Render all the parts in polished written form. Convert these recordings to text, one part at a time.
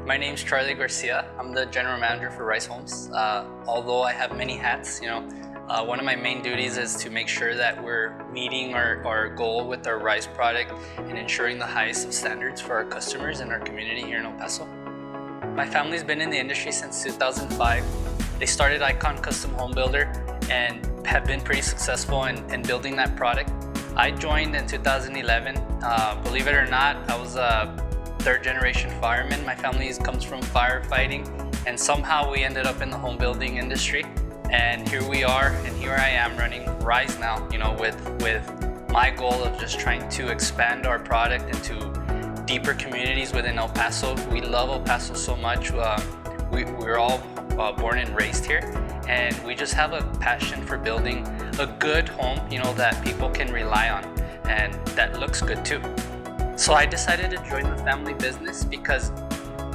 My name's Charlie Garcia. I'm the general manager for Rise Homes. Although I have many hats, one of my main duties is to make sure that we're meeting our goal with our Rise product and ensuring the highest of standards for our customers and our community here in El Paso. My family's been in the industry since 2005. They started Icon Custom Home Builder and have been pretty successful in building that product. I joined in 2011. Believe it or not, I was a third generation fireman. My family comes from firefighting, and somehow we ended up in the home building industry. And here we are, and here I am running Rise now, with my goal of just trying to expand our product into deeper communities within El Paso. We love El Paso so much. We're all born and raised here, and we just have a passion for building a good home, that people can rely on and that looks good too. So I decided to join the family business because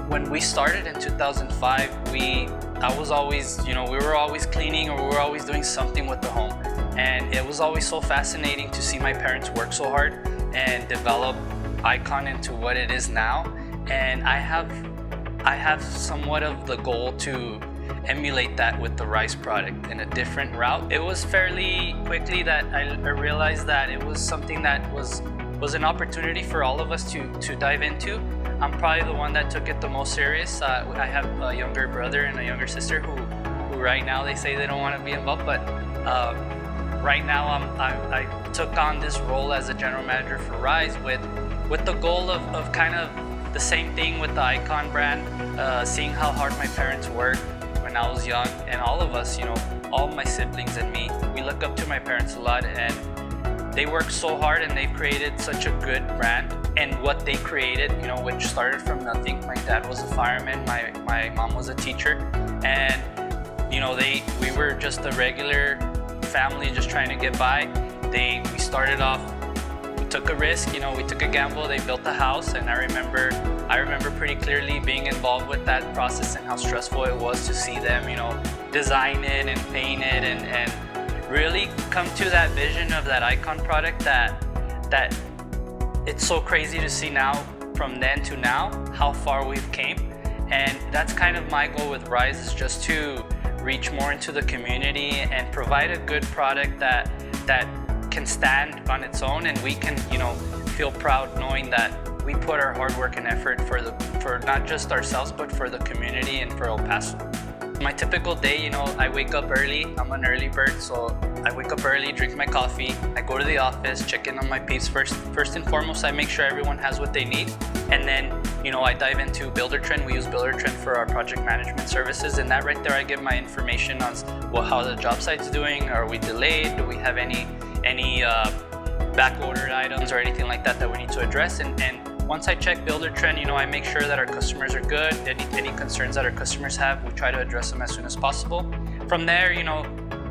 when we started in 2005, we were always cleaning, or we were always doing something with the home. And it was always so fascinating to see my parents work so hard and develop Icon into what it is now. And I have somewhat of the goal to emulate that with the Rise product in a different route. It was fairly quickly that I realized that it was something that was an opportunity for all of us to dive into. I'm probably the one that took it the most serious. I have a younger brother and a younger sister who right now they say they don't want to be involved, but right now I took on this role as a general manager for Rise with the goal of kind of the same thing with the Icon brand, seeing how hard my parents worked when I was young, and all of us, all my siblings and me, we look up to my parents a lot, and they worked so hard and they created such a good brand. And what they created, which started from nothing. My dad was a fireman, my mom was a teacher, and we were just a regular family just trying to get by. We started off, we took a risk, we took a gamble. They built a house, and I remember pretty clearly being involved with that process and how stressful it was to see them, design it and paint it and really come to that vision of that Icon product that it's so crazy to see now, from then to now, how far we've came. And that's kind of my goal with Rise, is just to reach more into the community and provide a good product that can stand on its own, and we can, feel proud knowing that we put our hard work and effort for not just ourselves, but for the community and for El Paso. My typical day, I wake up early. I'm an early bird, so I wake up early, drink my coffee, I go to the office, check in on my peeps first and foremost. I make sure everyone has what they need, and then I dive into Buildertrend. We use Buildertrend for our project management services, and that right there I give my information on how the job site's doing. Are we delayed? Do we have any back ordered items or anything like that we need to address? And once I check Buildertrend, I make sure that our customers are good. Any concerns that our customers have, we try to address them as soon as possible. From there,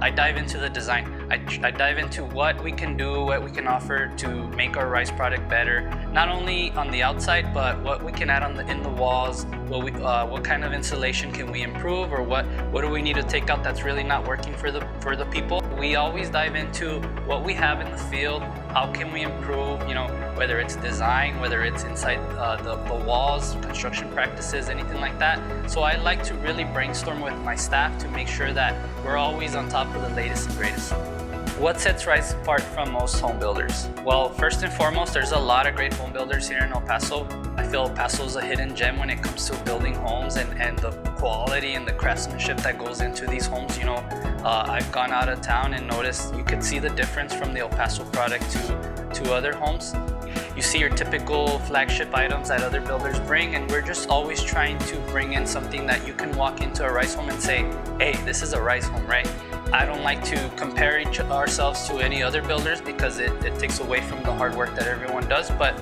I dive into the design. I dive into what we can do, what we can offer to make our Rise product better, not only on the outside, but what we can add in the walls. What kind of insulation can we improve, or what do we need to take out that's really not working for the people. We always dive into what we have in the field. How can we improve? Whether it's design, whether it's inside the walls, construction practices, anything like that. So I like to really brainstorm with my staff to make sure that we're always on top of the latest and greatest. What sets Rise apart from most home builders? Well, first and foremost, there's a lot of great home builders here in El Paso. I feel El Paso is a hidden gem when it comes to building homes and the quality and the craftsmanship that goes into these homes. I've gone out of town and noticed, you could see the difference from the El Paso product to other homes. You see your typical flagship items that other builders bring, and we're just always trying to bring in something that you can walk into a Rise home and say, hey, this is a Rise home, right? I don't like to compare ourselves to any other builders because it takes away from the hard work that everyone does. But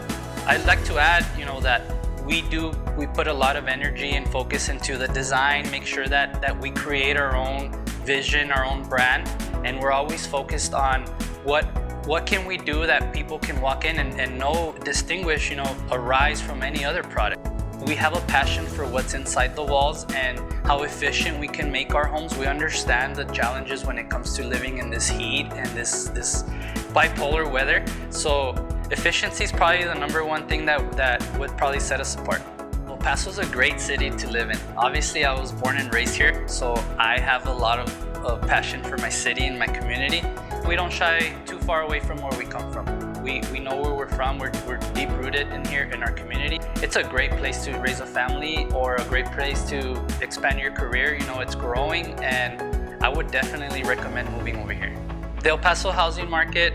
I'd like to add, that we put a lot of energy and focus into the design, make sure that we create our own vision, our own brand, and we're always focused on what can we do that people can walk in and distinguish, a Rise from any other product. We have a passion for what's inside the walls and how efficient we can make our homes. We understand the challenges when it comes to living in this heat and this bipolar weather. So efficiency is probably the number one thing that would probably set us apart. Paso's a great city to live in. Obviously, I was born and raised here, so I have a lot of passion for my city and my community. We don't shy too far away from where we come from. We know where we're from. We're deep rooted in here in our community. It's a great place to raise a family or a great place to expand your career. You know, it's growing, and I would definitely recommend moving over here. The El Paso housing market,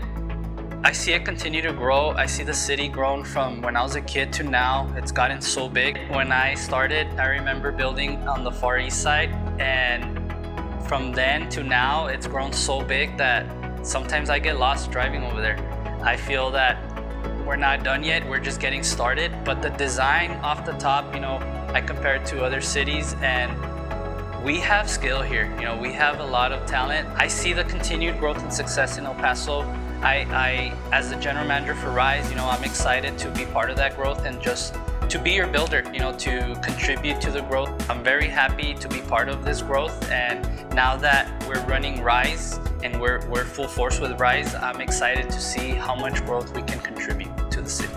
I see it continue to grow. I see the city grown from when I was a kid to now. It's gotten so big. When I started, I remember building on the Far East Side, and from then to now, it's grown so big that sometimes I get lost driving over there. I feel that we're not done yet, we're just getting started, but the design off the top, you know, I compare it to other cities, and we have skill here. You know, we have a lot of talent. I see the continued growth and success in El Paso. I as the general manager for Rise, you know, I'm excited to be part of that growth and just to be your builder, you know, to contribute to the growth. I'm very happy to be part of this growth, and now that we're running Rise and we're full force with Rise, I'm excited to see how much growth we can contribute to the city.